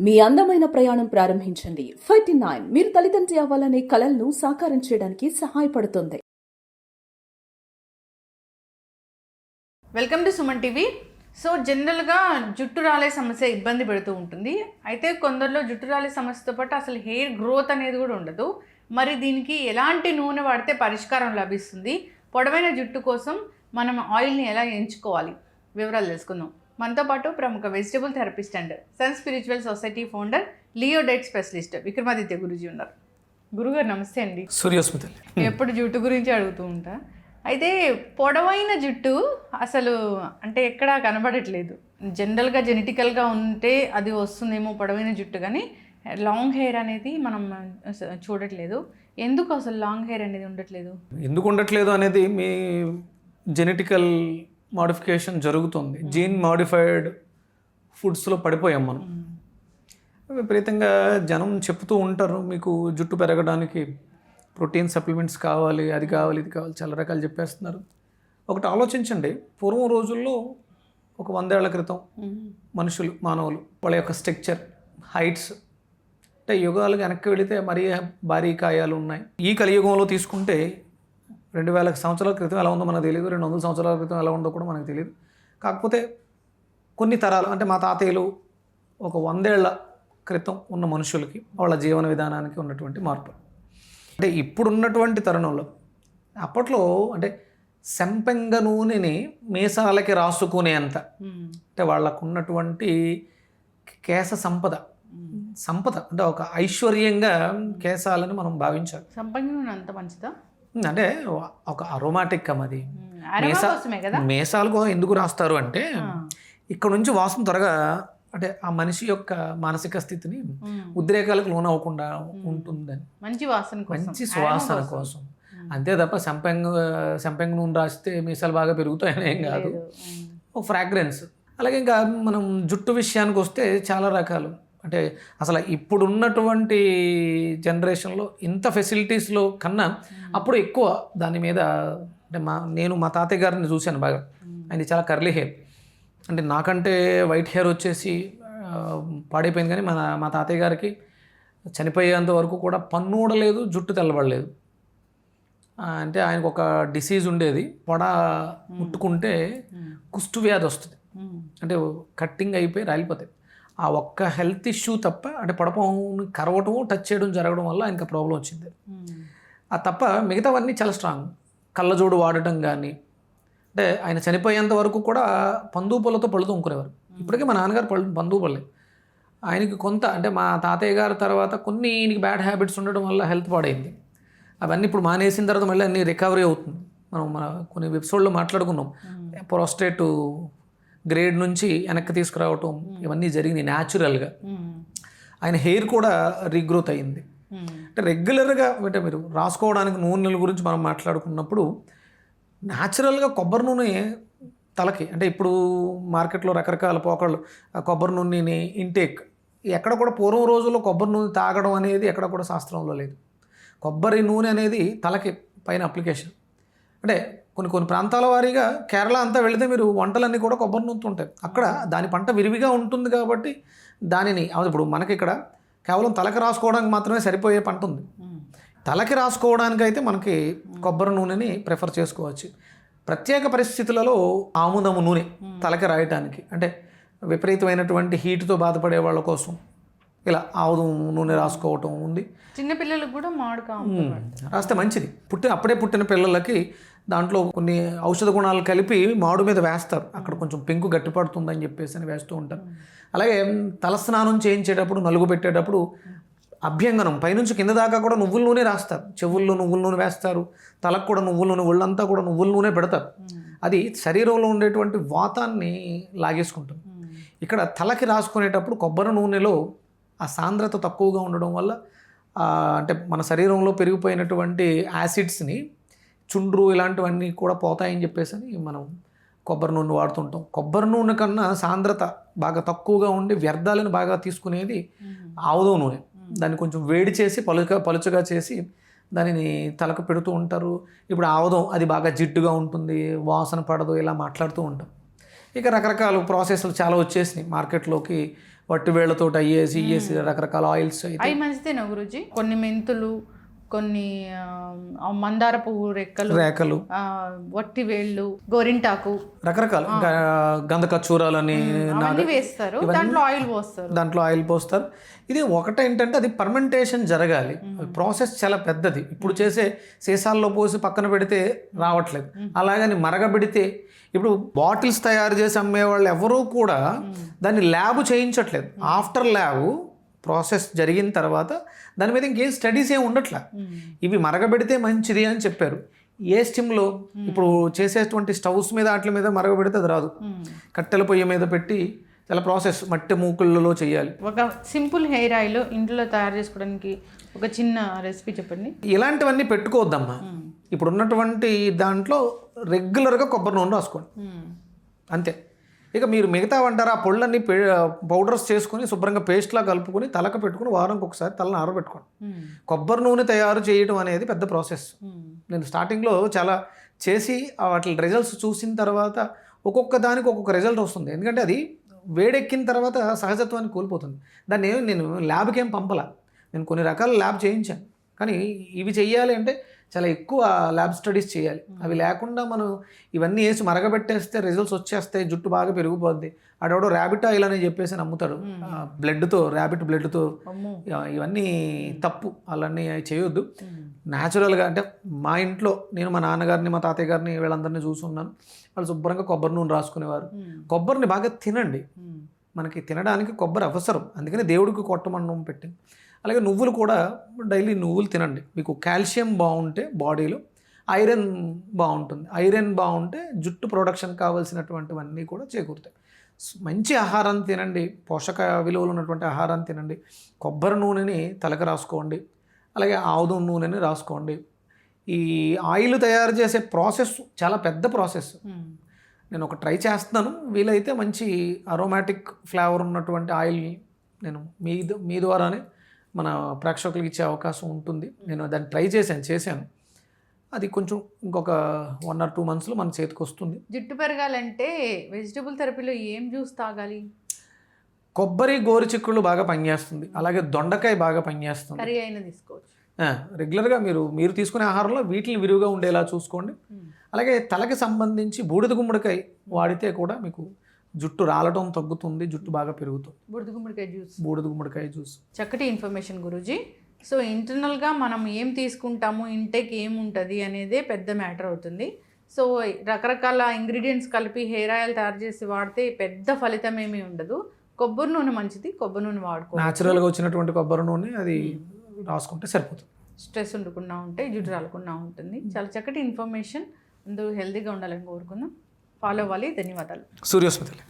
మీ అందమైన ప్రయాణం ప్రారంభించండి. 49 మీరు తల్లిదండ్రి అవ్వాలనే కలలను సాకారం చేయడానికి సహాయపడుతుంది. Welcome to Suman TV. So జనరల్గా జుట్టు రాలే సమస్య ఇబ్బంది పెడుతూ ఉంటుంది. అయితే కొందరిలో జుట్టు రాలే సమస్యతో పాటు అసలు హెయిర్ గ్రోత్ అనేది కూడా ఉండదు. మరి దీనికి ఎలాంటి నూనె వాడితే పరిష్కారం లభిస్తుంది? పొడవైన జుట్టు కోసం మనం ఆయిల్ని ఎలా ఎంచుకోవాలి? వివరాలు తెలుసుకుందాం. మనతో పాటు ప్రముఖ vegetable therapist and sun spiritual society founder Leo diet specialist Vikramaditya Guruji ఉన్నారు. గురుగారు నమస్తే అండి. సూర్యోస్మిత. ఎప్పుడు జుట్టు గురించి అడుగుతూ ఉంటా. అయితే పొడవైన జుట్టు అసలు అంటే ఎక్కడా కనబడట్లేదు. జనరల్గా జెనెటికల్గా ఉంటే అది వస్తుందేమో పొడవైన జుట్టు, కానీ లాంగ్ హెయిర్ అనేది మనం చూడట్లేదు. ఎందుకు అసలు లాంగ్ హెయిర్ అనేది ఉండట్లేదు? ఎందుకు ఉండట్లేదు అనేది మీ జెనెటికల్ మోడిఫికేషన్ జరుగుతుంది. జీన్ మోడిఫైడ్ ఫుడ్స్లో పడిపోయాం మనం. విపరీతంగా జనం చెప్తూ ఉంటారు, మీకు జుట్టు పెరగడానికి ప్రోటీన్ సప్లిమెంట్స్ కావాలి, అది కావాలి, ఇది కావాలి, చాలా రకాలు చెప్పేస్తున్నారు. ఒకటి ఆలోచించండి, పూర్వం రోజుల్లో ఒక 100 ఏళ్ల క్రితం మనుషులు, మానవులు, వాళ్ళ యొక్క స్ట్రక్చర్, హైట్స్, అంటే యుగాలు వెనక్కి వెళితే మరీ భారీ కాయాలు ఉన్నాయి. ఈ కలియుగంలో తీసుకుంటే 2000 సంవత్సరాల క్రితం ఎలా ఉందో మనకు తెలియదు, 200 సంవత్సరాల క్రితం ఎలా ఉందో కూడా మనకు తెలియదు. కాకపోతే కొన్ని తరాలు, అంటే మా తాతయ్యలు ఒక 100 ఏళ్ల క్రితం ఉన్న మనుషులకి వాళ్ళ జీవన విధానానికి ఉన్నటువంటి మార్పు, అంటే ఇప్పుడున్నటువంటి తరుణంలో, అప్పట్లో అంటే సంపెంగ నూనెని మీసాలకి రాసుకునేంత, అంటే వాళ్ళకు ఉన్నటువంటి కేశ సంపద అంటే ఒక ఐశ్వర్యంగా కేశాలని మనం భావించాలి. సంపంగి నూనె అంత మంచిదా? అంటే ఒక అరోమాటిక్ అది. మీసాలకు ఎందుకు రాస్తారు అంటే ఇక్కడ నుంచి వాసన త్వరగా, అంటే ఆ మనిషి యొక్క మానసిక స్థితిని ఉద్రేకాలకు లోనవ్వకుండా ఉంటుందని, మంచి సువాసన కోసం. అంతే తప్ప సంపెంగ నూనె రాస్తే మీసాలు బాగా పెరుగుతాయని ఏం కాదు, ఒక ఫ్రాగ్రెన్స్. అలాగే ఇంకా మనం జుట్టు విషయానికి వస్తే చాలా రకాలు, అంటే అసలు ఇప్పుడున్నటువంటి జనరేషన్లో ఇంత ఫెసిలిటీస్లో కన్నా అప్పుడు ఎక్కువ దాని మీద, అంటే నేను మా తాతయ్య గారిని చూశాను బాగా. ఆయన చాలా కర్లీ హెయిర్, అంటే నాకంటే వైట్ హెయిర్ వచ్చేసి పాడైపోయింది. కానీ మా తాతయ్య గారికి చనిపోయేంత వరకు కూడా పన్నూడలేదు, జుట్టు తెల్లబడలేదు. అంటే ఆయనకు ఒక డిసీజ్ ఉండేది, పొడ ముట్టుకుంటే కుష్టు వ్యాధి వస్తుంది, అంటే కట్టింగ్ అయిపోయి రాలిపోతాయి. ఆ ఒక్క హెల్త్ ఇష్యూ తప్ప, అంటే పొడపని కరవటం, టచ్ చేయడం జరగడం వల్ల ఆయనకు ప్రాబ్లం వచ్చింది. ఆ తప్ప మిగతావన్నీ చాలా స్ట్రాంగ్. కళ్ళజోడు వాడటం కానీ, అంటే ఆయన చనిపోయేంత వరకు కూడా పందు పళ్ళతో పళ్ళు తోముకునేవారు. ఇప్పటికే మా నాన్నగారు పందు పళ్ళే. ఆయనకి కొంత, అంటే మా తాతయ్య గారి తర్వాత కొన్ని ఈయనకి బ్యాడ్ హ్యాబిట్స్ ఉండడం వల్ల హెల్త్ పాడైంది. అవన్నీ ఇప్పుడు మానేసిన తర్వాత మళ్ళీ అన్నీ రికవరీ అవుతుంది. మనం కొన్ని ఎపిసోడ్లో మాట్లాడుకున్నాం, ప్రోస్టేట్ గ్రేడ్ నుంచి వెనక్కి తీసుకురావటం, ఇవన్నీ జరిగింది న్యాచురల్గా. ఆయన హెయిర్ కూడా రీగ్రోత్ అయ్యింది. అంటే రెగ్యులర్గా, అంటే మీరు రాసుకోవడానికి నూనెల గురించి మనం మాట్లాడుకున్నప్పుడు న్యాచురల్గా కొబ్బరి నూనె తలకి, అంటే ఇప్పుడు మార్కెట్లో రకరకాల పోకళ్ళు, కొబ్బరి నూనెని ఇంటేక్, ఎక్కడ కూడా పూర్వం రోజుల్లో కొబ్బరి నూనె తాగడం అనేది ఎక్కడ కూడా శాస్త్రంలో లేదు. కొబ్బరి నూనె అనేది తలకి పైన అప్లికేషన్. అంటే కొన్ని ప్రాంతాల వారీగా కేరళ అంతా వెళితే మీరు వంటలన్నీ కూడా కొబ్బరి నూనెతో ఉంటాయి. అక్కడ దాని పంట విరివిగా ఉంటుంది కాబట్టి దానిని, ఇప్పుడు మనకి ఇక్కడ కేవలం తలకి రాసుకోవడానికి మాత్రమే సరిపోయే పంట ఉంది. తలకి రాసుకోవడానికి అయితే మనకి కొబ్బరి నూనెని ప్రిఫర్ చేసుకోవచ్చు. ప్రత్యేక పరిస్థితులలో ఆముదము నూనె తలకి రాయటానికి, అంటే విపరీతమైనటువంటి హీట్తో బాధపడే వాళ్ళ కోసం ఇలా ఆముదం నూనె రాసుకోవటం ఉంది. చిన్నపిల్లలకు కూడా రాస్తే మంచిది. అప్పుడే పుట్టిన పిల్లలకి దాంట్లో కొన్ని ఔషధ గుణాలు కలిపి మాడు మీద వేస్తారు, అక్కడ కొంచెం పెంకు గట్టిపడుతుందని చెప్పేసి అని వేస్తూ ఉంటారు. అలాగే తలస్నానం చేయించేటప్పుడు, నలుగు పెట్టేటప్పుడు అభ్యంగనం పైనుంచి కింద దాకా కూడా నువ్వుల నూనె రాస్తారు. చెవుల్లో నువ్వుల నూనె వేస్తారు, తలకు కూడా నువ్వుల నూనె, ఒళ్ళంతా కూడా నువ్వుల నూనె పెడతారు. అది శరీరంలో ఉండేటువంటి వాతాన్ని లాగేసుకుంటుంది. ఇక్కడ తలకి రాసుకునేటప్పుడు కొబ్బరి నూనెలో ఆ సాంద్రత తక్కువగా ఉండడం వల్ల, అంటే మన శరీరంలో పెరిగిపోయినటువంటి యాసిడ్స్ని, చుండ్రు ఇలాంటివన్నీ కూడా పోతాయని చెప్పేసి మనం కొబ్బరి నూనె వాడుతుంటాం. కొబ్బరి నూనె కన్నా సాంద్రత బాగా తక్కువగా ఉండి వ్యర్థాలను బాగా తీసుకునేది ఆముదం నూనె. దాన్ని కొంచెం వేడి చేసి పలుచగా చేసి దానిని తలకు పెడుతూ ఉంటారు. ఇప్పుడు ఆముదం అది బాగా జిడ్డుగా ఉంటుంది, వాసన పడదు, ఇలా మాట్లాడుతూ ఉంటాం. ఇక రకరకాల ప్రాసెస్లు చాలా వచ్చేసినాయి మార్కెట్లోకి. వట్టి వేళ్లతో అయ్యేసి రకరకాల ఆయిల్స్ అయితే అవి మంచిదేనా గురూజీ? కొన్ని మెంతులు, కొన్ని మందార పువ్వు రేకలు, వట్టి వేళ్ళు, గోరింటాకు, రకరకాల గంధకచ్చూరాలని అవన్నీ వేస్తారు, దాంట్లో ఆయిల్ పోస్తారు. ఇది ఒకటేంటంటే అది పర్మెంటేషన్ జరగాలి, ప్రాసెస్ చాలా పెద్దది. ఇప్పుడు చేసే సీసాల్లో పోసి పక్కన పెడితే రావట్లేదు. అలాగని మరగబెడితే ఇప్పుడు బాటిల్స్ తయారు చేసి అమ్మే వాళ్ళు ఎవరూ కూడా దాన్ని ల్యాబ్ చేయించట్లేదు. ఆఫ్టర్ ల్యాబ్ ప్రాసెస్ జరిగిన తర్వాత దాని మీద ఇంకేం స్టడీస్ ఏమి ఉండట్లే. ఇవి మరగబెడితే మంచిది అని చెప్పారు. ఏ స్టిమ్లో ఇప్పుడు చేసేటువంటి స్టవ్స్ మీద వాటి మీద మరగబెడితే అది రాదు. కట్టెల పొయ్యి మీద పెట్టి చాలా ప్రాసెస్ మట్టి మూకుళ్ళలో చేయాలి. ఒక సింపుల్ హెయిర్ ఆయిల్ ఇంట్లో తయారు చేసుకోవడానికి ఒక చిన్న రెసిపీ చెప్పండి. ఇలాంటివన్నీ పెట్టుకోవద్దమ్మా. ఇప్పుడు ఉన్నటువంటి దాంట్లో రెగ్యులర్గా కొబ్బరి నూనె రాసుకోండి అంతే. ఇక మీరు మిగతా అంటారా ఆ పొళ్ళన్నీ పౌడర్స్ చేసుకుని శుభ్రంగా పేస్ట్లా కలుపుకొని తలకు పెట్టుకుని వారానికి ఒకసారి తలని ఆరబెట్టుకోండి. కొబ్బరి నూనె తయారు చేయడం అనేది పెద్ద ప్రాసెస్. నేను స్టార్టింగ్లో చాలా చేసి వాటి రిజల్ట్స్ చూసిన తర్వాత ఒక్కొక్క దానికి ఒక్కొక్క రిజల్ట్ వస్తుంది. ఎందుకంటే అది వేడెక్కిన తర్వాత సహజత్వాన్ని కోల్పోతుంది. దాన్ని నేను ల్యాబ్కి ఏం పంపలా, నేను కొన్ని రకాల ల్యాబ్ చేయించాను. కానీ ఇవి చెయ్యాలి అంటే చాలా ఎక్కువ ల్యాబ్ స్టడీస్ చేయాలి. అవి లేకుండా మనం ఇవన్నీ వేసి మరగబెట్టేస్తే రిజల్ట్స్ వచ్చేస్తాయి, జుట్టు బాగా పెరిగిపోద్ది. ఆడెవడో ర్యాబిట్ ఆయిల్ అని చెప్పేసి నమ్ముతాడు, బ్లడ్తో, ర్యాబిట్ బ్లడ్తో. ఇవన్నీ తప్పు, అలాన్నీ చేయొద్దు. న్యాచురల్గా అంటే మా ఇంట్లో నేను మా నాన్నగారిని మా తాతయ్య గారిని వీళ్ళందరినీ చూసున్నాను. వాళ్ళు శుభ్రంగా కొబ్బరి నూనె రాసుకునేవారు. కొబ్బరిని బాగా తినండి, మనకి తినడానికి కొబ్బరి అవసరం, అందుకని దేవుడికి కొట్టమన్నం పెట్టింది. అలాగే నువ్వులు కూడా డైలీ నువ్వులు తినండి. మీకు కాల్షియం బాగుంటే బాడీలో ఐరన్ బాగుంటుంది. ఐరన్ బాగుంటే జుట్టు ప్రొడక్షన్ కావాల్సినటువంటివన్నీ కూడా చేకూరుతాయి. మంచి ఆహారం తినండి, పోషక విలువలు ఉన్నటువంటి ఆహారాన్ని తినండి. కొబ్బరి నూనెని తలకు రాసుకోండి, అలాగే ఆముదం నూనెని రాసుకోండి. ఈ ఆయిల్ తయారు చేసే ప్రాసెస్ చాలా పెద్ద ప్రాసెస్. నేను ఒక ట్రై చేస్తున్నాను, వీలైతే మంచి అరోమాటిక్ ఫ్లేవర్ ఉన్నటువంటి ఆయిల్ నేను మీ ద్వారానే మన ప్రేక్షకులకు ఇచ్చే అవకాశం ఉంటుంది. నేను దాన్ని ట్రై చేశాను. అది కొంచెం ఇంకొక 1 or 2 monthsలో మన చేతికి వస్తుంది. జుట్టు పెరగాలంటే వెజిటబుల్ థెరపీలో ఏం జ్యూస్ తాగాలి? కొబ్బరి, గోరుచిక్కుళ్ళు బాగా పనిచేస్తుంది. అలాగే దొండకాయ బాగా పనిచేస్తుంది. కర్రీ అయినా తీసుకోవచ్చు. రెగ్యులర్గా మీరు తీసుకునే ఆహారంలో వీటిని విరివిగా ఉండేలా చూసుకోండి. అలాగే తలకి సంబంధించి బూడిద గుమ్మడికాయ వాడితే కూడా మీకు జుట్టు రాలటం తగ్గుతుంది, జుట్టు బాగా పెరుగుతుంది. బూడిద గుమ్మడికాయ జ్యూస్ చక్కటి ఇన్ఫర్మేషన్ గురూజీ. సో ఇంటర్నల్గా మనం ఏం తీసుకుంటాము, ఇంటేక్ ఏముంటుంది అనేదే పెద్ద మ్యాటర్ అవుతుంది. సో రకరకాల ఇంగ్రీడియంట్స్ కలిపి హెయిర్ ఆయిల్ తయారు చేసి వాడితే పెద్ద ఫలితం ఏమీ ఉండదు. కొబ్బరి నూనె మంచిది, కొబ్బరి నూనె వాడుకో. న్యాచురల్గా వచ్చినటువంటి కొబ్బరి నూనె అది రాసుకుంటే సరిపోతుంది. స్ట్రెస్ ఉండకుండా ఉంటాయి, జుట్టు రాలకుండా ఉంటుంది. చాలా చక్కటి ఇన్ఫర్మేషన్. అందరూ హెల్తీగా ఉండాలని కోరుకుందాం. ఫాలో అవ్వాలి. ధన్యవాదాలు. సూర్యోస్మితలే.